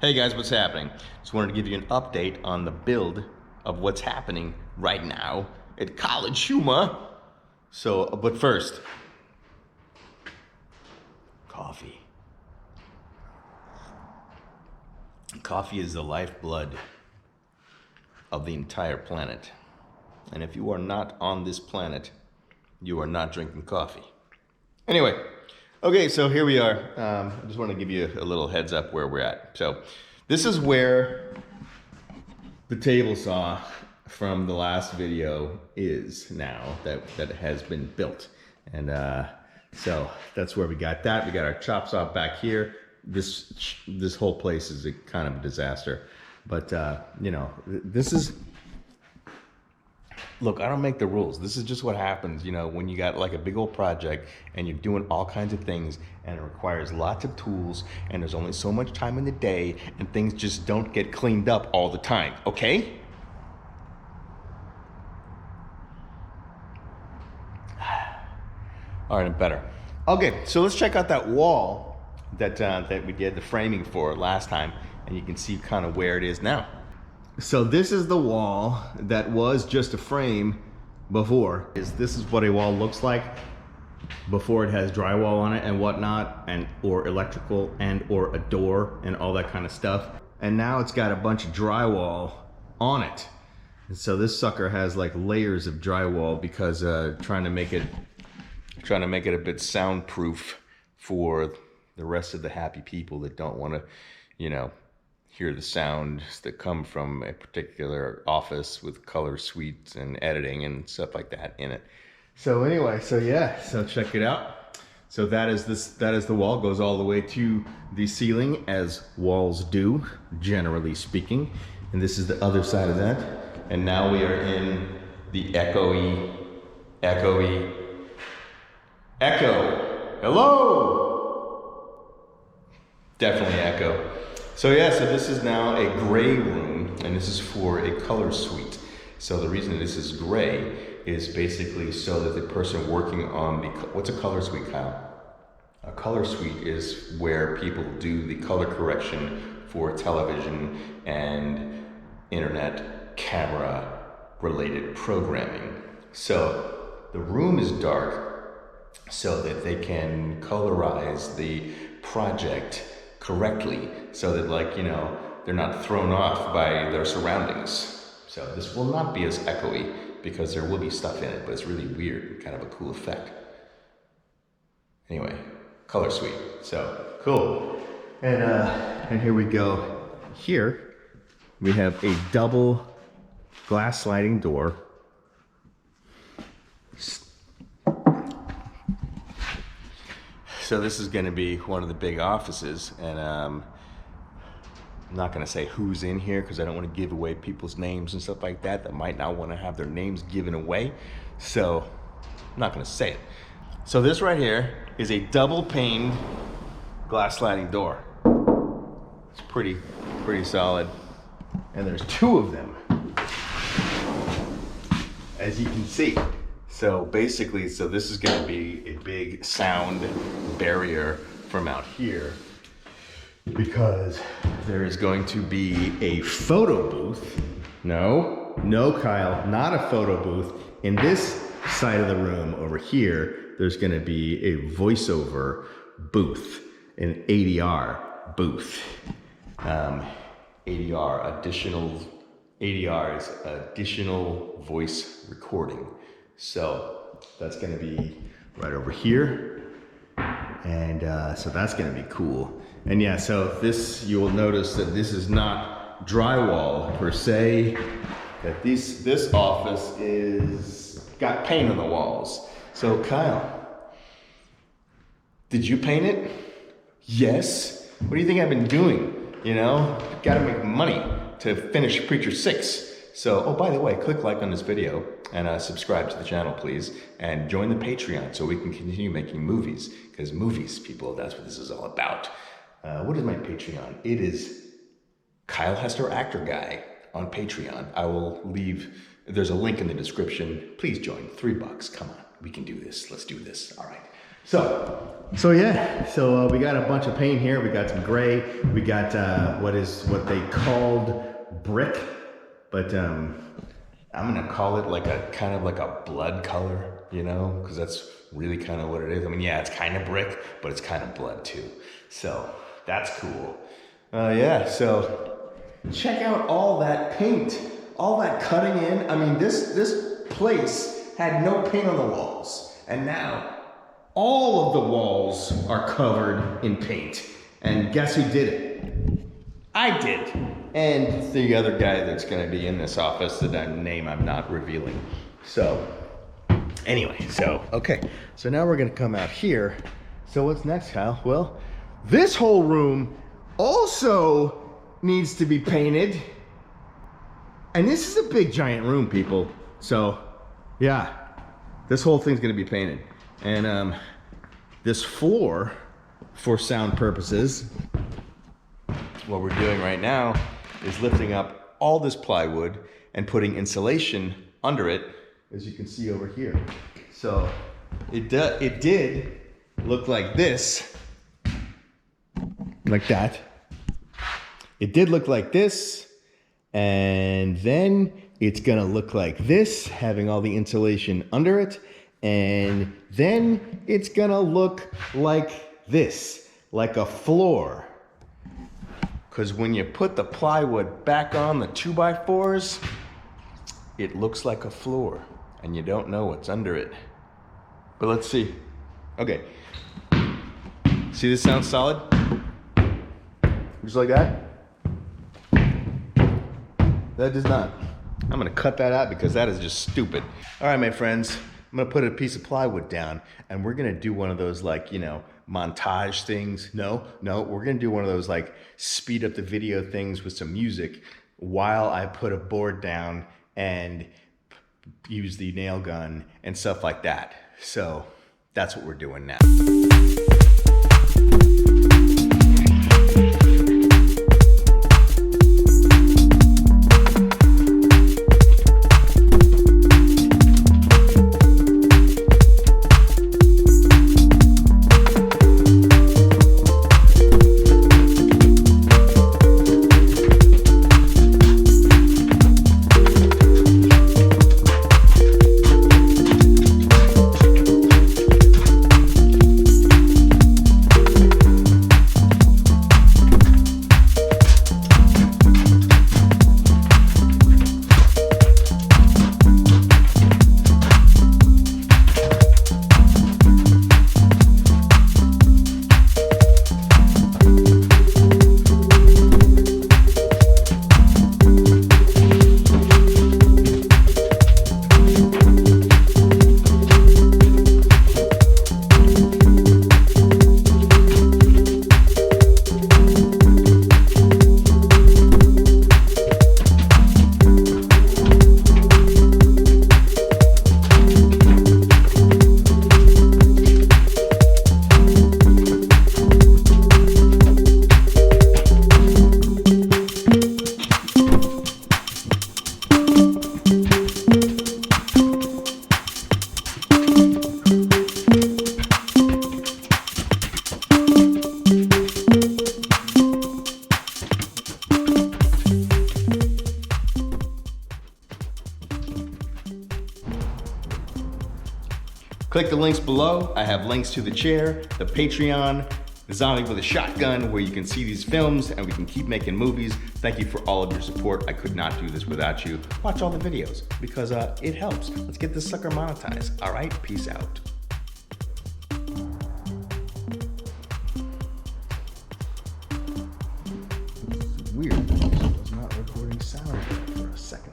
Hey guys, what's happening? Just wanted to give you an update on the build of what's happening right now at College Humor. But first, coffee. Coffee is the lifeblood of the entire planet. And if you are not on this planet, you are not drinking coffee. Anyway, okay, so here we are. I just want to give you a little heads up where we're at. So this is where the table saw from the last video is now that has been built. And so that's where we got that. We got our chop saw back here. This whole place is a kind of a disaster. But, you know, this is... Look, I don't make the rules. This is just what happens, you know, when you got like a big old project and you're doing all kinds of things and it requires lots of tools and there's only so much time in the day and things just don't get cleaned up all the time, okay? All right, I'm better. Okay, so let's check out that wall that we did the framing for last time, and you can see kind of where it is now. So this is the wall that was just a frame before. This is what a wall looks like before it has drywall on it and whatnot, or electrical or a door and all that kind of stuff. And now it's got a bunch of drywall on it. And so this sucker has like layers of drywall because trying to make it a bit soundproof for the rest of the happy people that don't want to, you know, hear the sounds that come from a particular office with color suites and editing and stuff like that in it. So anyway, so check it out. So that is the wall, goes all the way to the ceiling, as walls do, generally speaking. And this is the other side of that. And now we are in the echo. Hello! Definitely echo. So yeah, so this is now a gray room, and this is for a color suite. So the reason this is gray is basically so that the person working on what's a color suite, Kyle? A color suite is where people do the color correction for television and internet camera related programming. So the room is dark so that they can colorize the project correctly, so that, like, you know, they're not thrown off by their surroundings. So this will not be as echoey because there will be stuff in it, but it's really weird, kind of a cool effect. Anyway, color suite. So cool. And here we go. Here we have a double glass sliding door. So this is going to be one of the big offices, and I'm not going to say who's in here because I don't want to give away people's names and stuff like that might not want to have their names given away. So I'm not going to say it. So this right here is a double paned glass sliding door. It's pretty solid, and there's two of them, as you can see. So basically, this is going to be a big sound barrier from out here because there is going to be a photo booth. No, Kyle, not a photo booth. In this side of the room over here, there's going to be a voiceover booth, an ADR booth. ADR is additional voice recording. So that's going to be right over here, and so that's going to be cool. And yeah, so this, you will notice that this is not drywall per se, that this office is got paint on the walls. So Kyle, did you paint it? Yes. What do you think I've been doing? You know, got to make money to finish Preacher 6. So, oh, by the way, click like on this video and subscribe to the channel, please. And join the Patreon so we can continue making movies. Because movies, people, that's what this is all about. What is my Patreon? It is Kyle Hester Actor Guy on Patreon. I will leave, there's a link in the description. Please join, $3. Come on, we can do this. Let's do this. All right. So yeah, we got a bunch of paint here. We got some gray. We got what they called brick, but I'm gonna call it like a kind of like a blood color, you know, because that's really kind of what it is. I mean, yeah, it's kind of brick, but it's kind of blood too. So that's cool. Yeah, so check out all that paint, all that cutting in. I mean, this place had no paint on the walls, and now all of the walls are covered in paint. And guess who did it? I did. And the other guy that's gonna be in this office, that name I'm not revealing. So, anyway, okay. So now we're gonna come out here. So what's next, Kyle? Well, this whole room also needs to be painted. And this is a big giant room, people. So, yeah, this whole thing's gonna be painted. And this floor, for sound purposes, what we're doing right now is lifting up all this plywood and putting insulation under it, as you can see over here. So it did look like this, like that. It did look like this, and then it's gonna look like this, having all the insulation under it. And then it's gonna look like this, like a floor. Because when you put the plywood back on the 2x4s, it looks like a floor, and you don't know what's under it. But let's see. Okay. See, this sounds solid? Just like that? That does not. I'm gonna cut that out because that is just stupid. All right, my friends. I'm gonna put a piece of plywood down, and we're gonna do one of those, like, you know, montage things. No, we're gonna do one of those like speed up the video things with some music while I put a board down and use the nail gun and stuff like that. So that's what we're doing now. Click the links below. I have links to the chair, the Patreon, the Zombie with a Shotgun, where you can see these films and we can keep making movies. Thank you for all of your support. I could not do this without you. Watch all the videos because it helps. Let's get this sucker monetized. All right, peace out. It's weird. I was not recording sound for a second.